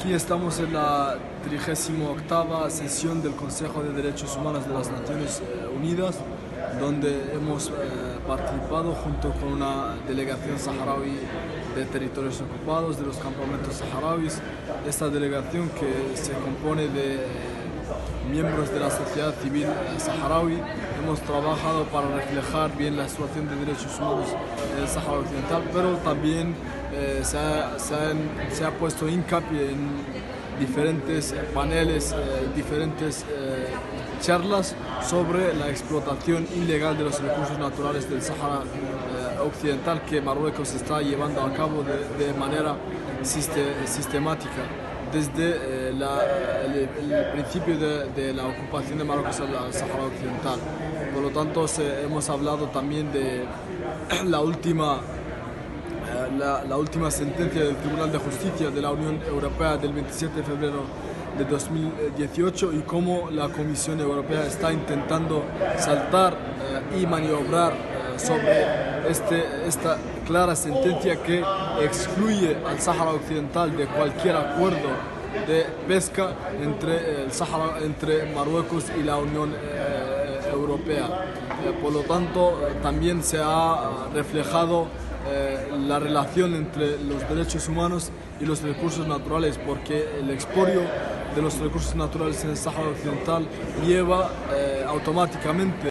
Aquí estamos en la 38ª sesión del Consejo de Derechos Humanos de las Naciones Unidas, donde hemos participado junto con una delegación saharaui de territorios ocupados, de los campamentos saharauis. Esta delegación, que se compone de miembros de la sociedad civil saharaui, hemos trabajado para reflejar bien la situación de derechos humanos en el Sáhara Occidental, pero también se ha puesto hincapié en diferentes paneles, diferentes charlas sobre la explotación ilegal de los recursos naturales del Sáhara Occidental, que Marruecos está llevando a cabo de manera sistemática desde el principio de la ocupación de Marruecos al Sáhara Occidental. Por lo tanto, hemos hablado también de la última sentencia del Tribunal de Justicia de la Unión Europea del 27 de febrero de 2018 y cómo la Comisión Europea está intentando saltar y maniobrar sobre esta clara sentencia que excluye al Sáhara Occidental de cualquier acuerdo de pesca entre Marruecos y la Unión Europea. Por lo tanto, también se ha reflejado la relación entre los derechos humanos y los recursos naturales, porque el expolio de los recursos naturales en el Sáhara Occidental lleva automáticamente